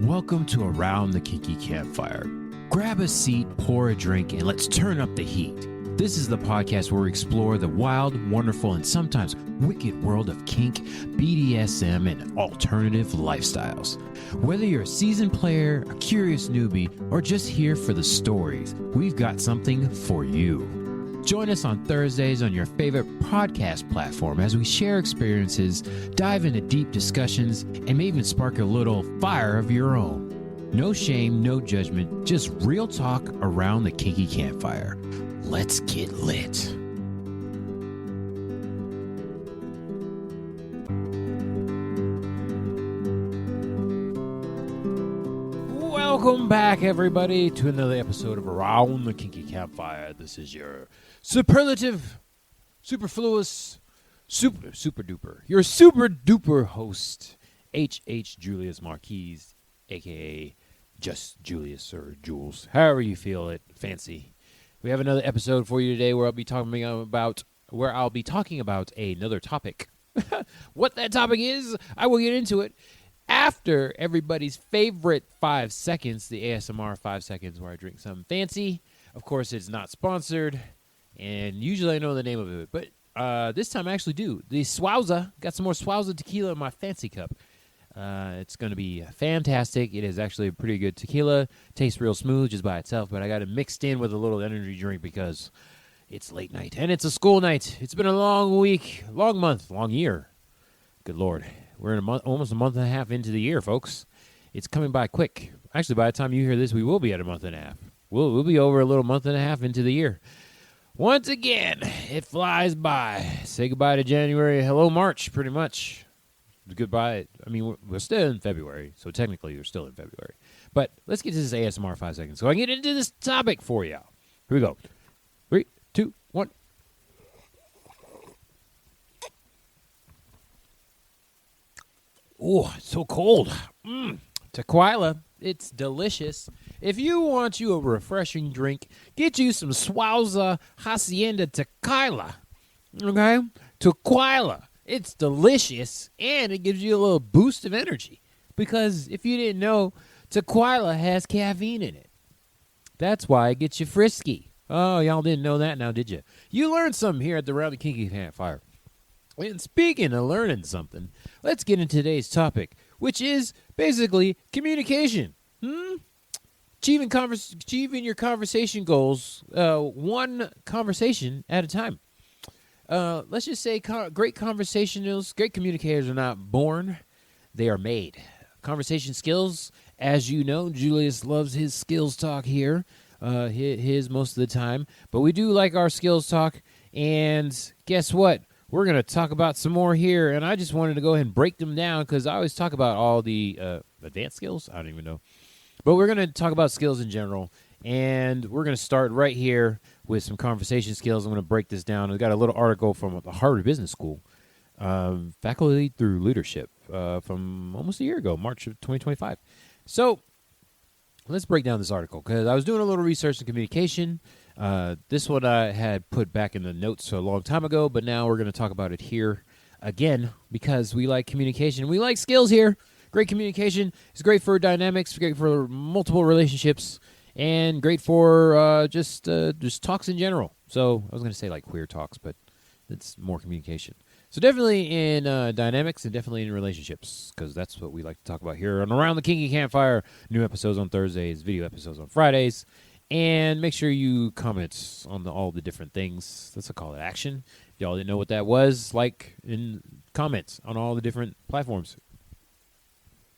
Welcome to Around the Kinky Campfire. Grab a seat, pour a drink, and let's turn up the heat. This is the podcast where we explore the wild, wonderful, and sometimes wicked world of kink, BDSM, and alternative lifestyles. Whether you're a seasoned player, a curious newbie, or just here for the stories, we've got something for you. Join us on Thursdays on your favorite podcast platform as we share experiences, dive into deep discussions, and may even spark a little fire of your own. No shame, no judgment, just real talk around the kinky campfire. Let's get lit. Welcome back, everybody, to another episode of Around the Kinky Campfire. This is your superlative, superfluous, super duper, your super duper host, H. Julius Marquise, a.k.a. just Julius or Jules, however you feel it, fancy. We have another episode for you today where I'll be talking about another topic. What that topic is, I will get into it after everybody's favorite 5 seconds, the ASMR 5 seconds where I drink something fancy. Of course, it's not sponsored, and usually I know the name of it, but this time I actually do. The Swauza, got some more Swauza tequila in my fancy cup. It's going to be fantastic. It is actually a pretty good tequila. Tastes real smooth just by itself, but I got it mixed in with a little energy drink because it's late night, and it's a school night. It's been a long week, long month, long year. Good Lord. We're in a month, almost a month and a half into the year, folks. It's coming by quick. Actually, by the time you hear this, we will be at a month and a half. We'll be over a little month and a half into the year. Once again, it flies by. Say goodbye to January. Hello, March, pretty much. Goodbye. I mean, we're still in February, so technically we're still in February. But let's get to this ASMR 5 seconds so I can get into this topic for you. Here we go. 3, 2, 1. Oh, it's so cold. Tequila, it's delicious. If you want you a refreshing drink, get you some Swauza Hacienda Tequila. Okay? Tequila. It's delicious, and it gives you a little boost of energy. Because if you didn't know, tequila has caffeine in it. That's why it gets you frisky. Oh, y'all didn't know that now, did you? You learned something here at the Round the Kinky Campfire. And speaking of learning something, let's get into today's topic, which is basically communication. Achieving your conversation goals, one conversation at a time. Let's just say great conversationals, great communicators are not born, they are made. Conversation skills, as you know, Julius loves his skills talk here, his most of the time. But we do like our skills talk, and guess what? We're going to talk about some more here, and I just wanted to go ahead and break them down because I always talk about all the advanced skills. I don't even know. But we're going to talk about skills in general, and we're going to start right here with some conversation skills. I'm going to break this down. I've got a little article from the Harvard Business School, Faculty Through Leadership, from almost a year ago, March of 2025. So let's break down this article because I was doing a little research in communication. This one I had put back in the notes a long time ago, but now we're going to talk about it here again because we like communication. We like skills here. Great communication is great for dynamics, great for multiple relationships, and great for just talks in general. So I was going to say like queer talks, but it's more communication. So definitely in dynamics and definitely in relationships because that's what we like to talk about here on Around the Kinky Campfire. New episodes on Thursdays, video episodes on Fridays. And make sure you comment on all the different things. That's a call to action. If y'all didn't know what that was, like in comments on all the different platforms.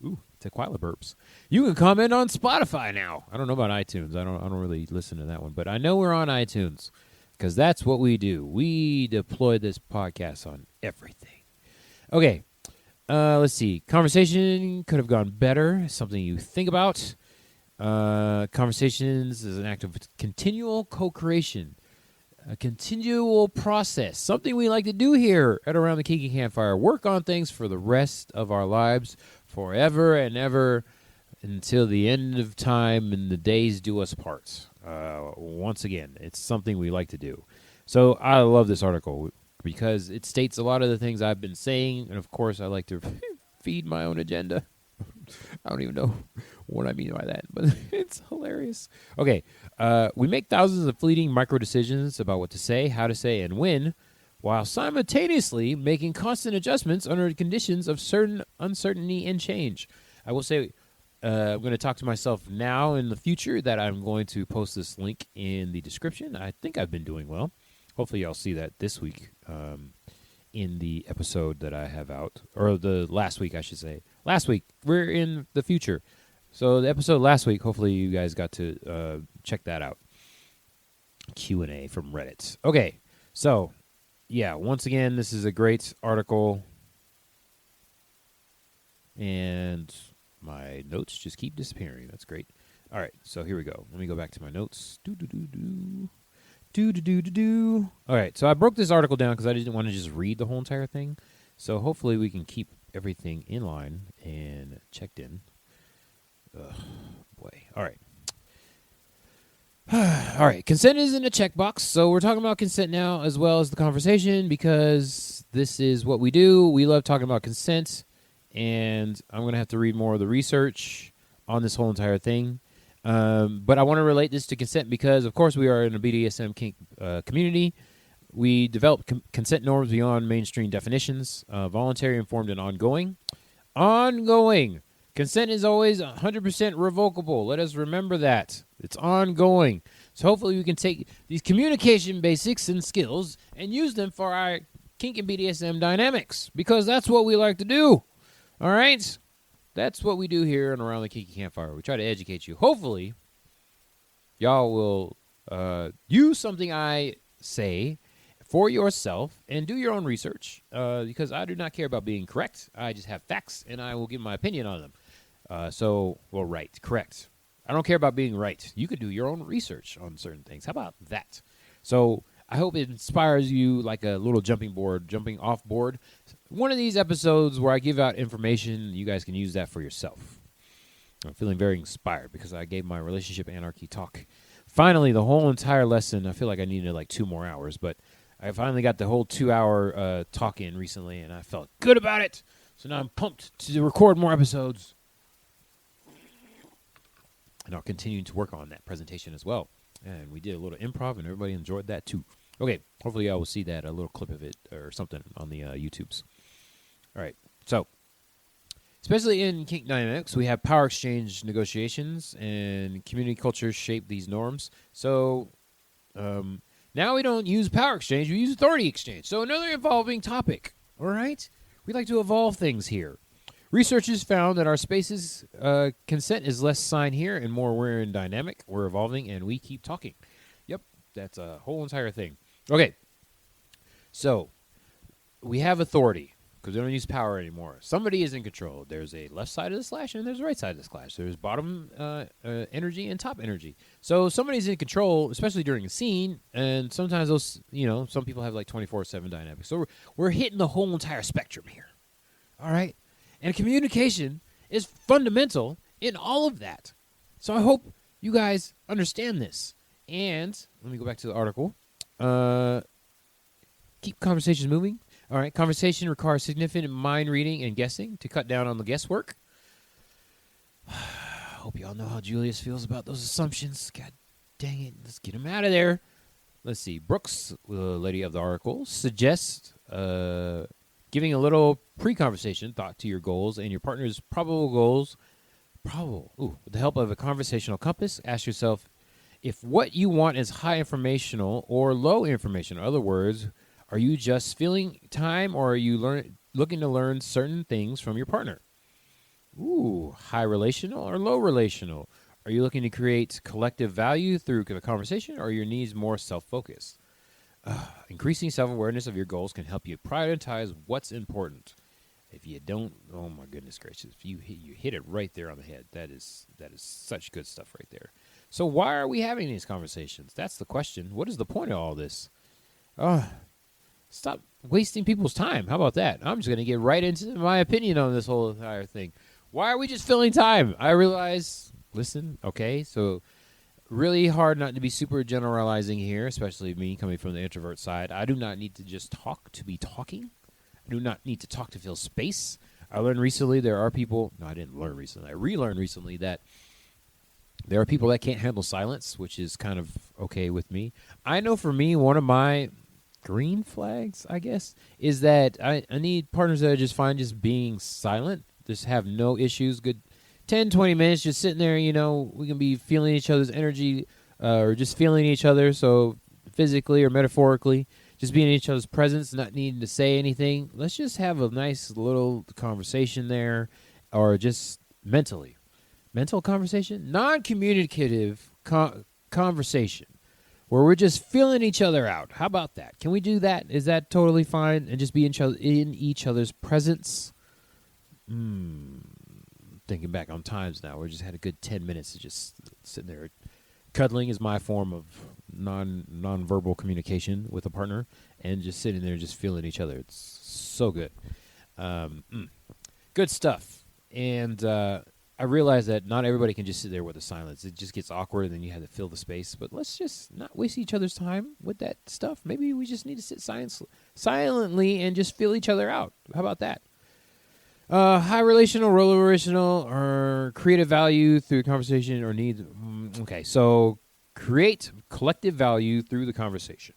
Ooh, tequila burps. You can comment on Spotify now. I don't know about iTunes. I don't really listen to that one, but I know we're on iTunes because that's what we do. We deploy this podcast on everything. Okay, let's see. Conversation could have gone better. Something you think about. Conversations is an act of continual co-creation, a continual process, something we like to do here at Around the Kinky Campfire. Work on things for the rest of our lives, forever and ever, until the end of time and the days do us part. Once again, it's something we like to do. So I love this article because it states a lot of the things I've been saying, and of course I like to feed my own agenda. I don't even know what I mean by that, but it's hilarious. Okay, we make thousands of fleeting micro decisions about what to say, how to say, and when, while simultaneously making constant adjustments under the conditions of certain uncertainty and change. I will say, I'm going to talk to myself now in the future that I'm going to post this link in the description. I think I've been doing well. Hopefully y'all see that this week in the episode that I have out, or the last week, I should say. Last week, we're in the future. So the episode last week, hopefully you guys got to check that out. Q&A from Reddit. Okay, so, yeah, once again, this is a great article. And my notes just keep disappearing. That's great. All right, so here we go. Let me go back to my notes. All right, so I broke this article down because I didn't want to just read the whole entire thing. So hopefully we can keep everything in line and checked in. Boy. All right. All right, consent isn't a checkbox, so we're talking about consent now as well as the conversation because this is what we do. We love talking about consent, and I'm going to have to read more of the research on this whole entire thing. But I want to relate this to consent because, of course, we are in a BDSM kink community. We develop consent norms beyond mainstream definitions, voluntary, informed, and ongoing. Ongoing. Consent is always 100% revocable. Let us remember that. It's ongoing. So hopefully we can take these communication basics and skills and use them for our kink and BDSM dynamics because that's what we like to do. All right? That's what we do here and around the Kinky Campfire. We try to educate you. Hopefully, y'all will use something I say for yourself and do your own research because I do not care about being correct. I just have facts, and I will give my opinion on them. Correct. I don't care about being right. You could do your own research on certain things. How about that? So I hope it inspires you like a little jumping off board. One of these episodes where I give out information, you guys can use that for yourself. I'm feeling very inspired because I gave my relationship anarchy talk. Finally, the whole entire lesson, I feel like I needed like 2 more hours, but I finally got the whole 2-hour talk in recently, and I felt good about it. So now I'm pumped to record more episodes. And I'll continue to work on that presentation as well. And we did a little improv, and everybody enjoyed that too. Okay, hopefully I will see that, a little clip of it or something on the YouTubes. All right, so especially in kink dynamics, we have power exchange negotiations, and community cultures shape these norms. So now we don't use power exchange, we use authority exchange. So another evolving topic, all right? We like to evolve things here. Research has found that our spaces, consent is less sign here and more we're in dynamic, we're evolving, and we keep talking. Yep, that's a whole entire thing. Okay, so we have authority because we don't use power anymore. Somebody is in control. There's a left side of the slash and there's a right side of the slash. There's bottom energy and top energy. So somebody's in control, especially during a scene, and sometimes those, some people have like 24/7 dynamics. So we're hitting the whole entire spectrum here. All right? And communication is fundamental in all of that. So I hope you guys understand this. And let me go back to the article. Keep conversations moving. All right, conversation requires significant mind reading and guessing to cut down on the guesswork. Hope you all know how Julius feels about those assumptions. God dang it, let's get him out of there. Let's see. Brooks, the lady of the article, suggests giving a little pre-conversation thought to your goals and your partner's probable goals. With the help of a conversational compass, ask yourself if what you want is high informational or low information. In other words, are you just filling time or are you looking to learn certain things from your partner? High relational or low relational? Are you looking to create collective value through the conversation or are your needs more self-focused? Increasing self-awareness of your goals can help you prioritize what's important. If you don't, oh my goodness gracious, if you hit it right there on the head. That is such good stuff right there. So why are we having these conversations? That's the question. What is the point of all this? Stop wasting people's time. How about that? I'm just going to get right into my opinion on this whole entire thing. Why are we just filling time? I realize, listen, okay, so really hard not to be super generalizing here, especially me coming from the introvert side. I do not need to just talk to be talking. I do not need to talk to fill space. I learned recently there are people. No, I didn't learn recently. I relearned recently that there are people that can't handle silence, which is kind of okay with me. I know for me, one of my green flags, I guess, is that I need partners that are just fine just being silent, just have no issues. Good 10, 20 minutes just sitting there, we can be feeling each other's energy or just feeling each other. So physically or metaphorically, just being in each other's presence, not needing to say anything. Let's just have a nice little conversation there, or just mental conversation, non-communicative conversation where we're just feeling each other out. How about that? Can we do that? Is that totally fine? And just be in each other's presence? Thinking back on times now, we just had a good 10 minutes of just sitting there. Cuddling is my form of non-verbal communication with a partner, and just sitting there just feeling each other. It's so good. Good stuff. And I realize that not everybody can just sit there with the silence. It just gets awkward, and then you have to fill the space. But let's just not waste each other's time with that stuff. Maybe we just need to sit silently and just feel each other out. How about that? High relational, low relational, or creative value through conversation or needs. Okay, so create collective value through the conversation.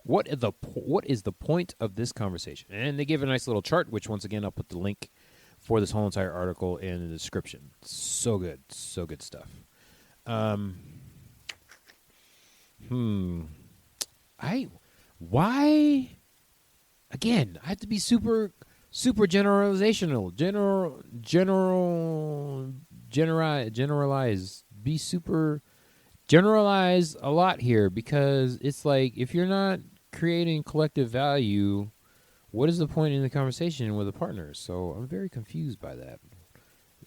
What is the point of this conversation? And they give a nice little chart, which once again I'll put the link for this whole entire article in the description. So good stuff. Why? Again, I have to be super generalizational, generalize, be super generalize a lot here, because it's like, if you're not creating collective value, what is the point in the conversation with a partner? So I'm very confused by that.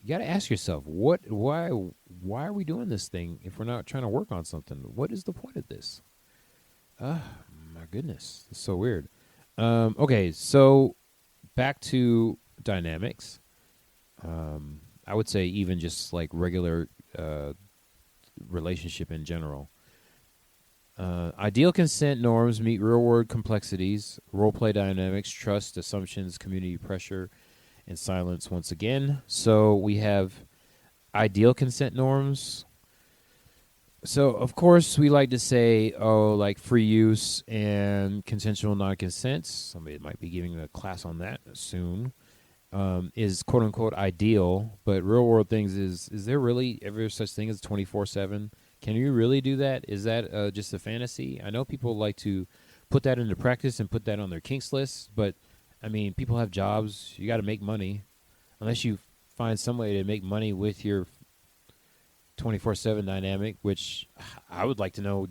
You got to ask yourself, why are we doing this thing if we're not trying to work on something? What is the point of this? My goodness, it's so weird. Okay, so back to dynamics. I would say even just like regular relationship in general. Ideal consent norms meet real-world complexities, role-play dynamics, trust, assumptions, community pressure, and silence once again. So we have ideal consent norms. So, of course, we like to say, like free use and consensual non-consent. Somebody might be giving a class on that soon. Is quote-unquote ideal, but real-world things is there really ever such thing as 24/7? Can you really do that? Is that just a fantasy? I know people like to put that into practice and put that on their kinks list, but, I mean, people have jobs. You got to make money. Unless you find some way to make money with your 24/7 dynamic, which I would like to know.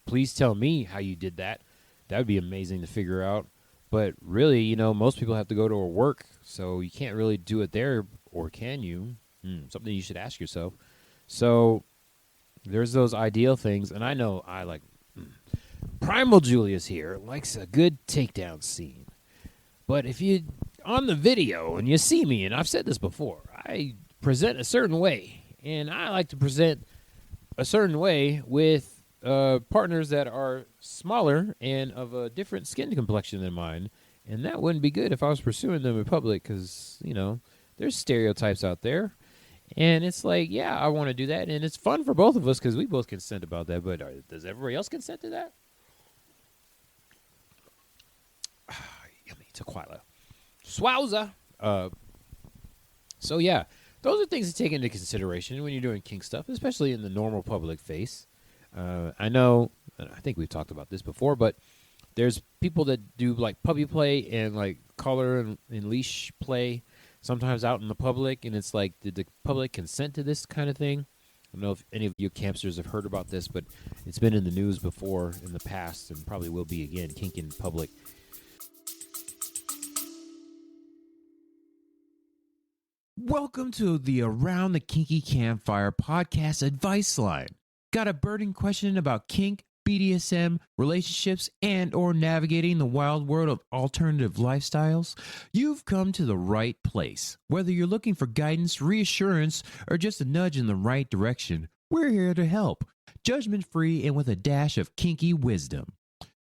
Please tell me how you did that. That would be amazing to figure out. But really, most people have to go to work, so you can't really do it there, or can you? Something you should ask yourself. So there's those ideal things, and I know Primal Julius here likes a good takedown scene. But if you on the video and you see me, and I've said this before, I present a certain way, and I like to present a certain way with partners that are smaller and of a different skin complexion than mine, and that wouldn't be good if I was pursuing them in public, because there's stereotypes out there, and it's like, yeah, I want to do that, and it's fun for both of us because we both consent about that. But does everybody else consent to that? Yummy tequila, swowza. So yeah, those are things to take into consideration when you're doing kink stuff, especially in the normal public face. I know, I think we've talked about this before, but there's people that do like puppy play and like collar and leash play sometimes out in the public, and it's like, did the public consent to this kind of thing? I don't know if any of you campsters have heard about this, but it's been in the news before in the past, and probably will be again, kink in public. Welcome to the Around the Kinky Campfire podcast advice line. Got a burning question about kink, BDSM, relationships, and or navigating the wild world of alternative lifestyles? You've come to the right place. Whether you're looking for guidance, reassurance, or just a nudge in the right direction, we're here to help. Judgment-free and with a dash of kinky wisdom.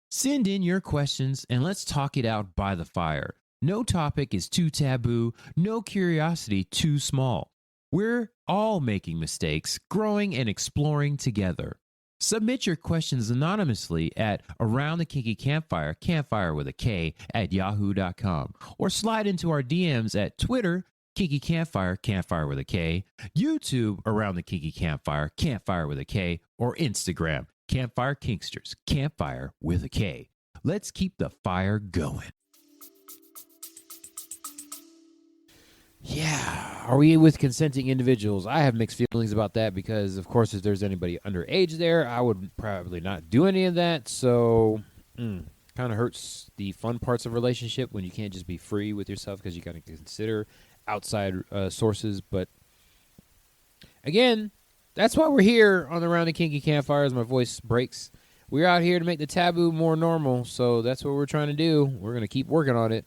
Send in your questions and let's talk it out by the fire. No topic is too taboo, no curiosity too small. We're all making mistakes, growing and exploring together. Submit your questions anonymously at Around the Kinky Campfire, campfire with a K, at yahoo.com, or slide into our DMs at Twitter, Kinky Campfire, campfire with a K, YouTube, Around the Kinky Campfire, campfire with a K, or Instagram, Campfire Kinksters, campfire with a K. Let's keep the fire going. Yeah. Are we with consenting individuals? I have mixed feelings about that because, of course, if there's anybody underage there, I would probably not do any of that. So, kind of hurts the fun parts of a relationship when you can't just be free with yourself because you got to consider outside sources. But, again, that's why we're here on the Round the Kinky Campfire as my voice breaks. We're out here to make the taboo more normal, so that's what we're trying to do. We're going to keep working on it.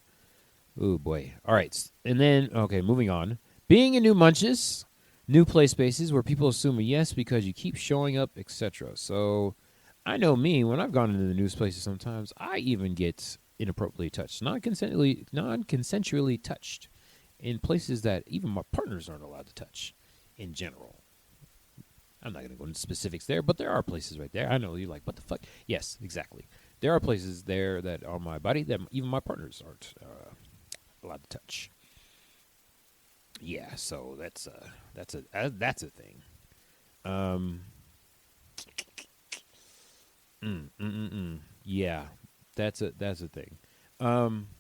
Oh, boy. All right. And then, okay, moving on. Being in new munches, new play spaces where people assume a yes because you keep showing up, etc. So I know me, when I've gone into the new places sometimes, I even get inappropriately touched, non-consensually touched in places that even my partners aren't allowed to touch in general. I'm not going to go into specifics there, but there are places right there. I know you're like, what the fuck? Yes, exactly. There are places there that are my body that even my partners aren't allowed to touch. Yeah, so that's a thing. Yeah, that's a thing.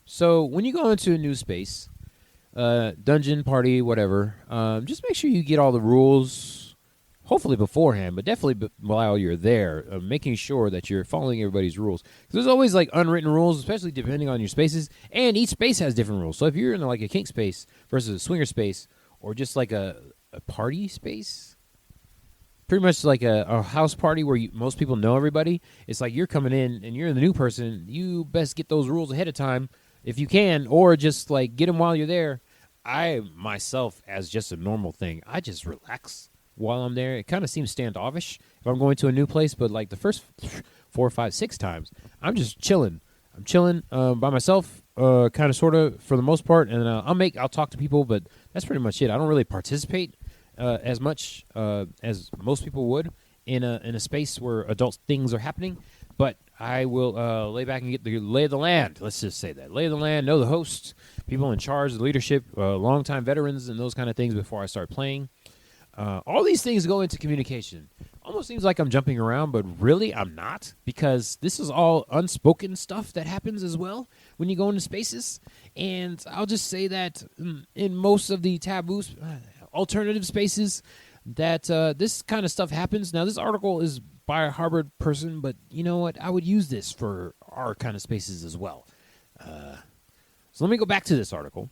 So when you go into a new space, dungeon, party, whatever, just make sure you get all the rules. Hopefully beforehand, but definitely while you're there, making sure that you're following everybody's rules. Because there's always like unwritten rules, especially depending on your spaces, and each space has different rules. So if you're in like a kink space versus a swinger space, or just like a party space, pretty much like a house party where most people know everybody, it's like you're coming in and you're the new person. You best get those rules ahead of time if you can, or just like get them while you're there. I myself, as just a normal thing, I just relax while I'm there. It kind of seems standoffish if I'm going to a new place, but like the first 4, 5, 6 times, I'm just chilling. I'm chilling by myself, kind of, sort of, for the most part, and I'll talk to people, but that's pretty much it. I don't really participate as much as most people would in a space where adult things are happening, but I will lay back and get the lay of the land. Let's just say that. Lay of the land, know the hosts, people in charge, the leadership, longtime veterans, and those kind of things before I start playing. All these things go into communication. Almost seems like I'm jumping around, but really I'm not, because this is all unspoken stuff that happens as well when you go into spaces. And I'll just say that in most of the taboos, alternative spaces, that this kind of stuff happens. Now, this article is by a Harvard person, but you know what? I would use this for our kind of spaces as well. So let me go back to this article.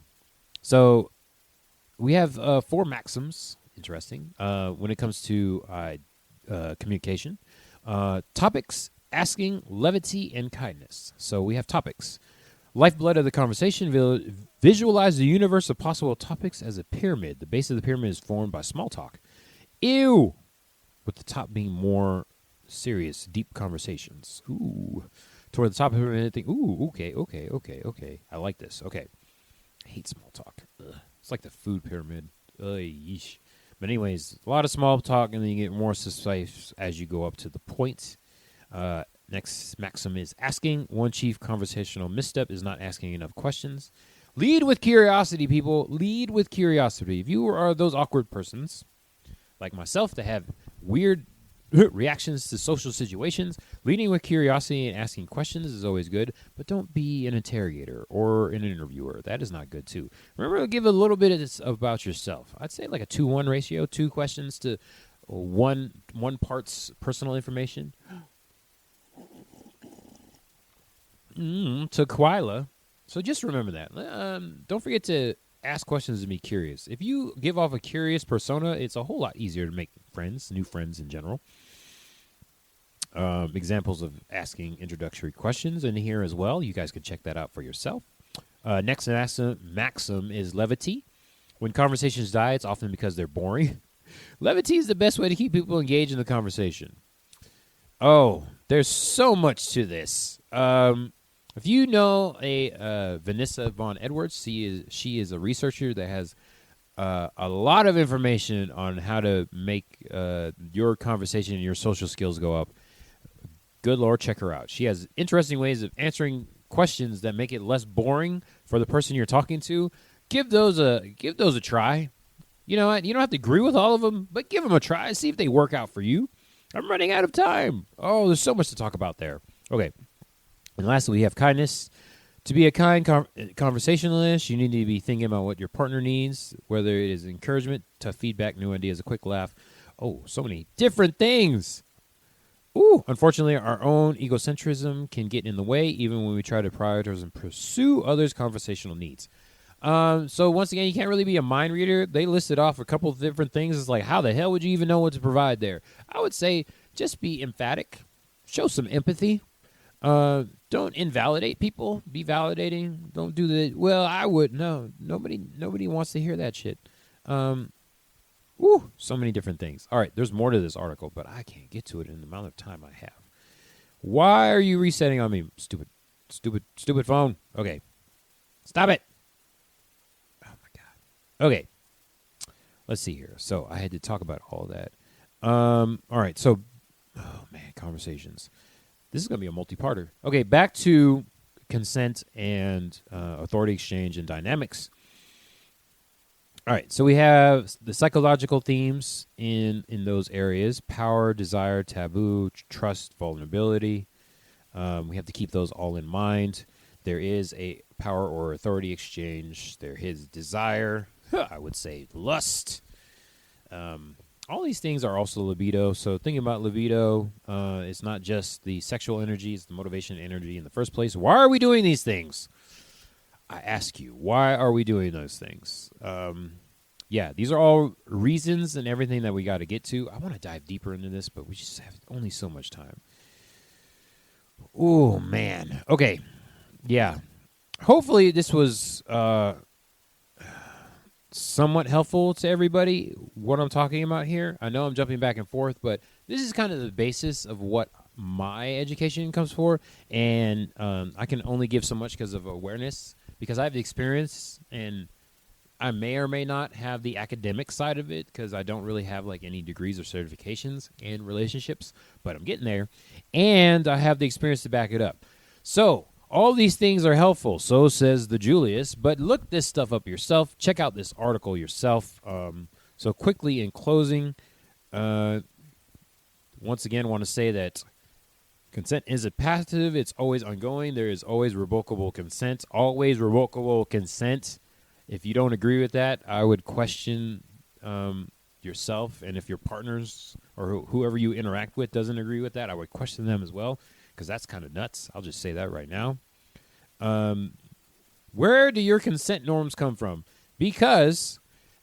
So we have 4 maxims. Interesting. When it comes to communication, topics, asking, levity, and kindness. So we have topics. Lifeblood of the conversation, visualize the universe of possible topics as a pyramid. The base of the pyramid is formed by small talk. Ew! With the top being more serious, deep conversations. Ooh. Toward the top of the pyramid, think, ooh, okay. I like this. Okay. I hate small talk. Ugh. It's like the food pyramid. Yeesh. But anyways, a lot of small talk, and then you get more precise as you go up to the point. Next maxim is asking. One chief conversational misstep is not asking enough questions. Lead with curiosity, people. Lead with curiosity. If you are those awkward persons, like myself, that have weird reactions to social situations, leading with curiosity and asking questions is always good, but don't be an interrogator or an interviewer. That is not good, too. Remember to give a little bit of this about yourself. I'd say like a 2-1 ratio, 2 questions to one part's personal information. To Quila. So just remember that. Don't forget to ask questions and be curious. If you give off a curious persona, it's a whole lot easier to make friends, new friends in general. Examples of asking introductory questions in here as well. You guys can check that out for yourself. Next maxim is levity. When conversations die, it's often because they're boring. Levity is the best way to keep people engaged in the conversation. Oh, there's so much to this. If you know a Vanessa Von Edwards, she is a researcher that has a lot of information on how to make your conversation and your social skills go up. Good Lord, check her out. She has interesting ways of answering questions that make it less boring for the person you're talking to. Give those a try. You know what? You don't have to agree with all of them, but give them a try. See if they work out for you. I'm running out of time. Oh, there's so much to talk about there. Okay. And lastly, we have kindness. To be a kind conversationalist, you need to be thinking about what your partner needs, whether it is encouragement, tough feedback, new ideas, a quick laugh. Oh, so many different things. Ooh, unfortunately, our own egocentrism can get in the way, even when we try to prioritize and pursue others' conversational needs. So once again, you can't really be a mind reader. They listed off a couple of different things. It's like, how the hell would you even know what to provide there? I would say just be emphatic, show some empathy. Don't invalidate people. Be validating. Don't do the, well, I would. No, nobody wants to hear that shit. So many different things. All right, there's more to this article, but I can't get to it in the amount of time I have. Why are you resetting on me? Stupid phone. Okay. Stop it. Oh, my God. Okay. Let's see here. So I had to talk about all that. All right, so, oh, man, conversations. This is going to be a multi-parter. Okay, back to consent and authority exchange and dynamics. All right, so we have the psychological themes in those areas: power, desire, taboo, trust, vulnerability. We have to keep those all in mind. There is a power or authority exchange. There is desire. I would say lust. All these things are also libido. So thinking about libido, it's not just the sexual energy, it's the motivation energy in the first place. Why are we doing these things? I ask you, why are we doing those things? Yeah, these are all reasons and everything that we got to get to. I want to dive deeper into this, but we just have only so much time. Oh, man. Okay. Yeah. Hopefully this was somewhat helpful to everybody, what I'm talking about here. I know I'm jumping back and forth, but this is kind of the basis of what my education comes for, and I can only give so much because of awareness, because I have the experience, and I may or may not have the academic side of it because I don't really have like any degrees or certifications in relationships, but I'm getting there, and I have the experience to back it up. So all these things are helpful, so says the Julius, but look this stuff up yourself. Check out this article yourself. So quickly in closing, once again, want to say that consent isn't passive. It's always ongoing. There is always revocable consent. Always revocable consent. If you don't agree with that, I would question yourself. And if your partners or whoever you interact with doesn't agree with that, I would question them as well, because that's kind of nuts. I'll just say that right now. Where do your consent norms come from? Because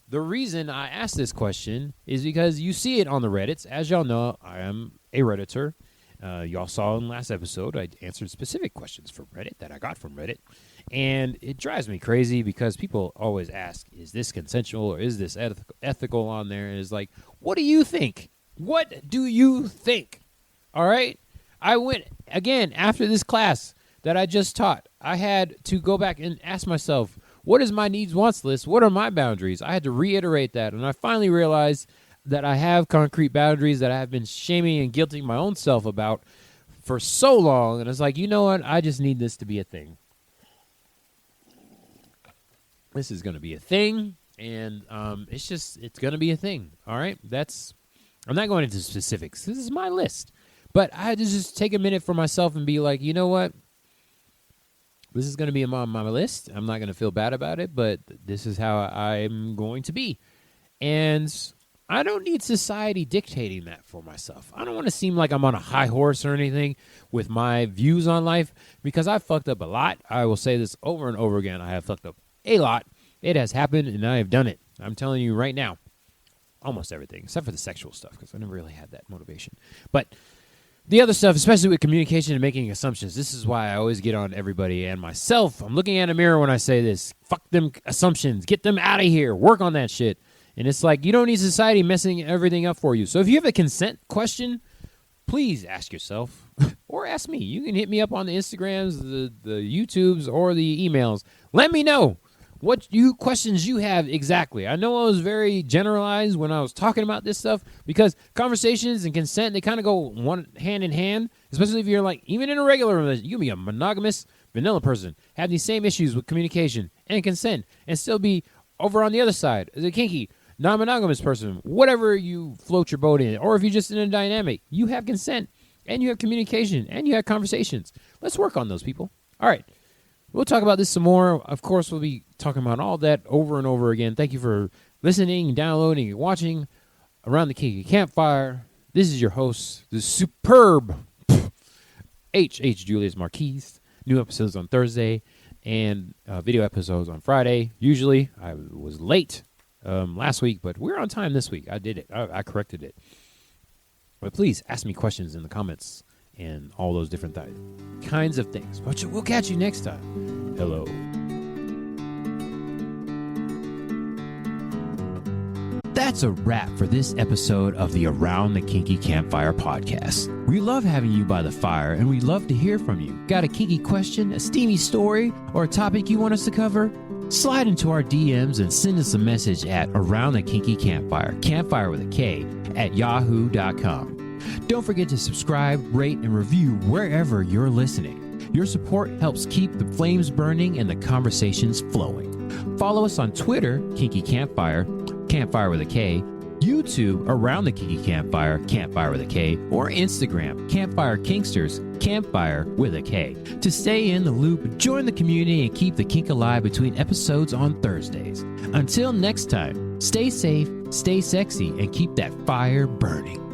the reason I ask this question is because you see it on the Reddits. As y'all know, I am a Redditor. Y'all saw in last episode, I answered specific questions for Reddit that I got from Reddit. And it drives me crazy because people always ask, is this consensual or is this ethical on there? And it's like, what do you think? What do you think? All right? I went, again, after this class that I just taught, I had to go back and ask myself, what is my needs, wants list? What are my boundaries? I had to reiterate that. And I finally realized that I have concrete boundaries that I have been shaming and guilting my own self about for so long. And it's like, you know what? I just need this to be a thing. This is going to be a thing. And it's going to be a thing. All right? I'm not going into specifics. This is my list. But I had to just take a minute for myself and be like, you know what? This is going to be on my list. I'm not going to feel bad about it, but this is how I'm going to be. And I don't need society dictating that for myself. I don't want to seem like I'm on a high horse or anything with my views on life, because I fucked up a lot. I will say this over and over again. I have fucked up a lot. It has happened, and I have done it. I'm telling you right now, almost everything, except for the sexual stuff, because I never really had that motivation. But the other stuff, especially with communication and making assumptions, this is why I always get on everybody and myself. I'm looking at a mirror when I say this. Fuck them assumptions. Get them out of here. Work on that shit. And it's like, you don't need society messing everything up for you. So if you have a consent question, please ask yourself or ask me. You can hit me up on the Instagrams, the YouTubes, or the emails. Let me know what questions you have exactly. I know I was very generalized when I was talking about this stuff because conversations and consent, they kind of go hand in hand, especially if you're like, even in a regular relationship, you can be a monogamous vanilla person, have these same issues with communication and consent, and still be over on the other side as a kinky, non-monogamous person, whatever you float your boat in, or if you're just in a dynamic, you have consent and you have communication and you have conversations. Let's work on those, people. All right. We'll talk about this some more. Of course, we'll be talking about all that over and over again. Thank you for listening, downloading, and watching Around the Kinky Campfire. This is your host, the superb H. Julius Marquise. New episodes on Thursday and video episodes on Friday. Usually, I was late last week, but we're on time this week. I did it. I corrected it. But please ask me questions in the comments and all those different kinds of things. But we'll catch you next time. Hello. That's a wrap for this episode of the Around the Kinky Campfire podcast. We love having you by the fire, and we love to hear from you. Got a kinky question, a steamy story, or a topic you want us to cover? Slide into our DMs and send us a message at Around the Kinky Campfire, campfire with a K, at yahoo.com. Don't forget to subscribe, rate, and review wherever you're listening. Your support helps keep the flames burning and the conversations flowing. Follow us on Twitter, Kinky Campfire, campfire with a K, YouTube, Around the Kinky Campfire, campfire with a K, or Instagram, Campfire Kinksters, campfire with a K. To stay in the loop, join the community and keep the kink alive between episodes on Thursdays. Until next time, stay safe, stay sexy, and keep that fire burning.